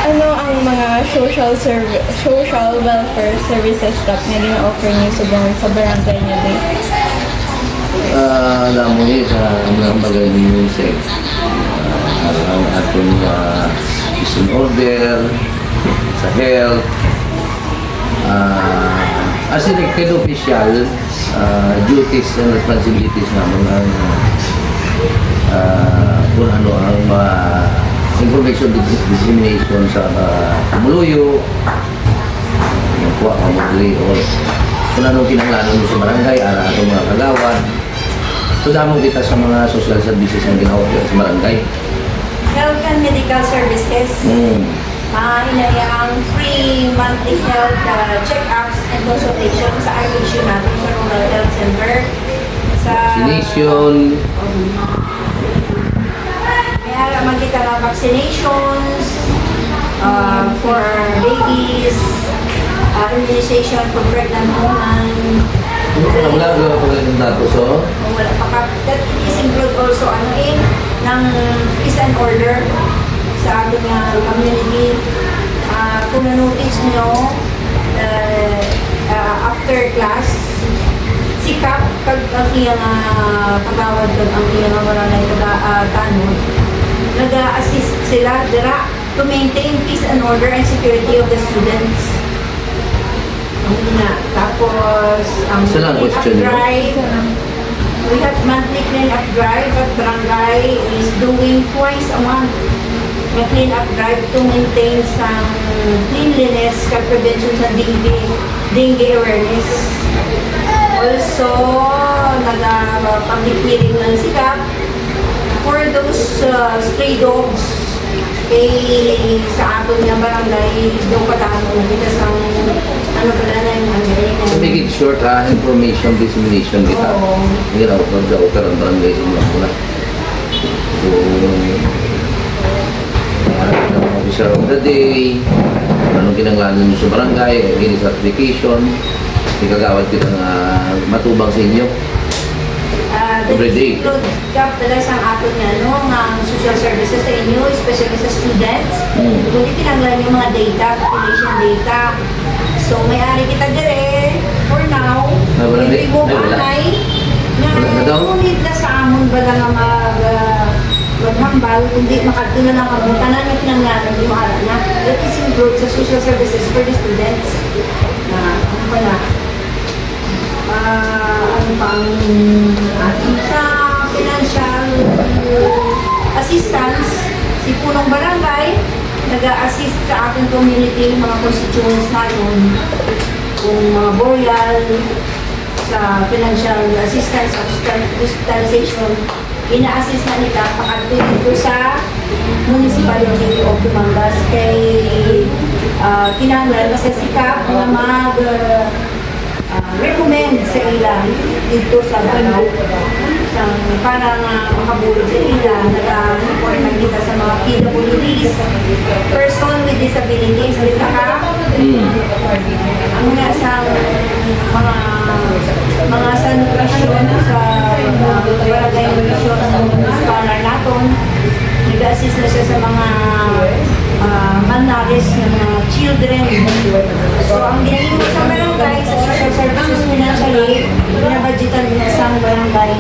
Ano ang mga social welfare services na gina-offer niyo sa barangay niyo din? Alam mo sa mga bagay ni Music, ang atong mission order, sa health, as elected official, duties and responsibilities naman ang kung ano ang information dissemination sa Muluyo, kuha ka magli o kung anong kinanglanon mo sa barangay, ara atong mga kagawad. So damo kita sa mga social services na gina-offer sa barangay. Health and medical services. Inayang free monthly health check-ups and consultation sa RHU natin sa Rural Health Center. Sa Vaccination. May alaman kita na vaccinations for babies, immunization for pregnant women. Wala ka pagkakas datos, so? Wala pa ka. That is include also ng peace and order sa ating community. Kung na-notice nyo, after class, sikap kag ang iyang kagawad kag ang iyang barangay tanod, nag-assist sila dira to maintain peace and order and security of the students. Tapos, ang Saan ang question nyo? drive, we have monthly clean-up drive at barangay is doing twice a month. May clean-up drive to maintain some cleanliness kag prevention sa dengue awareness. Also, nag-public hearing ng sikap for those stray dogs sa aton nga barangay doon patano kita sa ano pala na yung To make it short, information dissemination kita. Hindi raw pag-dautar ang barangay sa mula. So, mayroon ng officer of the day, anong kinanglanan nyo sa barangay, any certification, ikagawad kita na matubang sa inyo. Every day. Kap talaga sa aton nga no, ang social services sa inyo, especially sa students. Kung tinanglan yung mga data, population data. So, may-ari kita dire, for now, hindi mo anay, na ngunit na sa amon ba lang maghambal, kundi makadto na lang ang tanan yung pinanglanan yung ara na. That is include sa social services for the students. Ano pa na? Ano pa ang ating sa financial assistance, si Punong Barangay, nag-a-assist sa ating community, mga constituents natin, kung mga boreal, sa financial assistance, hospitalization, ina-assist na nila pakatuloy sa municipality of Tumangas kay kinahanglan sa sikap na recommend sa ilan dito sa Banal para makabulog sa ilan, nag-support na kita sa mga PWDs, person with disabilities, dito ka ang nga sa mga sanitwasyon sa barangay nutrition sa scholar natin, nag-assist na siya sa mga malnourished na mga children. So, ang ginagawa mo sa barangay, sa social services financially, binabudgetan din sa barangay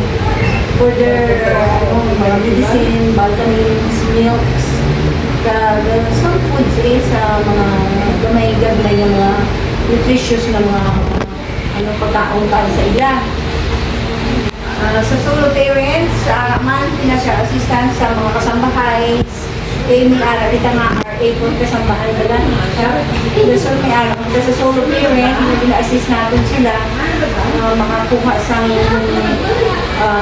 for their medicine, vitamins, milks, some foods sa mga gamay-gamay na mga nutritious na mga pagkaon para sa ila. Sa solo parents, financial assistance sa mga kasambahay, may ara kita nga RA for kasambahay nila. So may ara sa solo parent, na-assist natin sila makakuha sa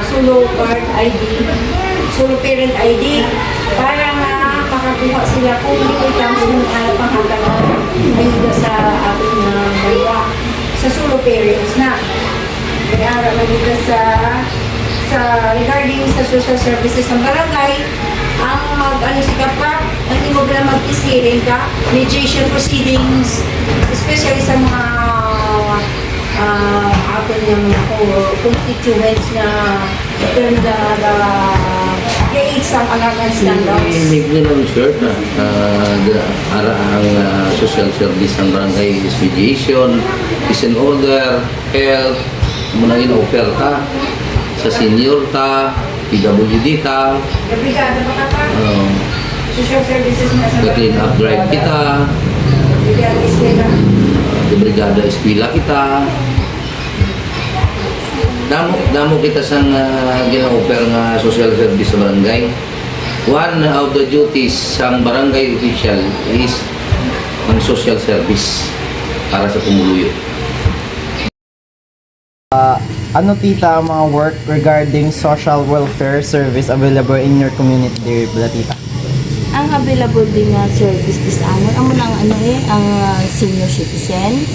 solo card ID, solo parent ID, para nga makakuha sila kung hindi comes ng panghatangan ayuda sa ating bayan sa solo parents na. May ara dito sa regarding sa social services ng barangay, ang si kapag hindi mo pala mag-isirin ka, mediation proceedings, especially sa mga atin yung constituents na Yung isang allowance lang daw. Hindi lang sure na ara ang social service ng barangay is mediation, is in order, health, muna ina-oferta sa senior ta, PWD ta, Brigada ba ka pa? Social services na sa clean up drive kita, Brigada is nila. brigada eskwela kita. Damo kita sang gina-offer nga social service sa barangay. One of the duties sang barangay official is ang social service para sa pumuluyo. Ano tita ang mga work regarding social welfare service available in your community diri pala tita? Ang available din nga service is ang munang ang senior citizen,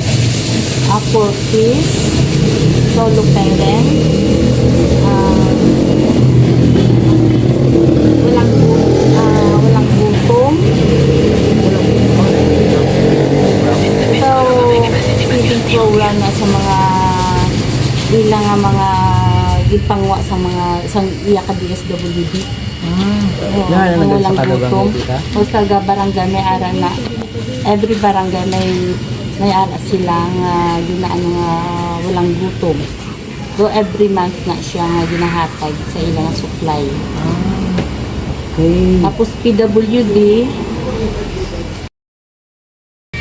forties, solo parent, walang gutom. So, feeding program na sa mga ilang nga mga gipangwa sa mga isang iya ka DSWD. Yan ang Walang sa kalugang gutom. ni tita. O sa barangay may ara na every barangay may ara sila nga ginaan nga walang gutom. So every month na siya nga ginahatag sa ilang supply. Okay. Tapos PWD,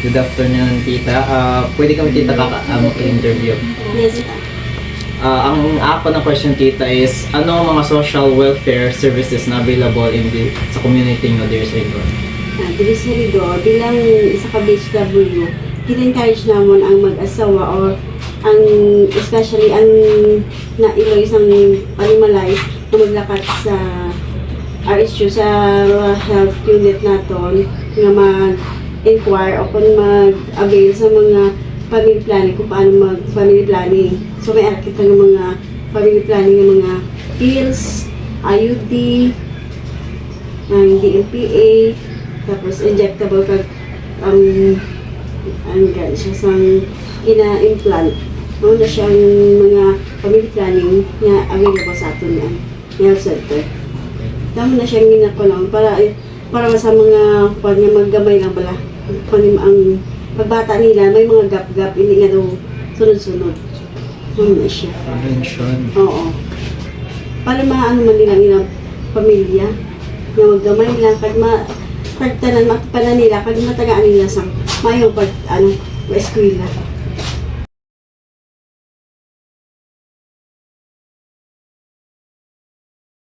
Good afternoon tita. Pwede kami tita interview. yes, Ang ako na question tita is ano ang mga social welfare services na available sa community nga diri sa Igor? Dili sa Rigor, bilang isa ka BHW, in-encourage namon ang mag-asawa or ang especially ang nailo isang panimalay na maglakat sa RSU sa health unit naton nga mag-inquire o kung mag-avail sa mga family planning kung paano mag-family planning. So may kita ng mga family planning ng mga pills, IUD, ang DMPA, tapos injectable kag ang gano'n siya sang ina-implant. Ano na siyang mga family planning na available sa aton yan, health center. Tama na siyang ginakulang para sa mga pag maggamay lang bala. Ang pagbata nila, may mga gap-gap, hindi nga daw sunod-sunod. Ano na siya. Prevention. Oo. Para maano man nila ilang pamilya na maggamay lang kag tanan matipanan nila kag matagaan nila sa mayong pag eskwela.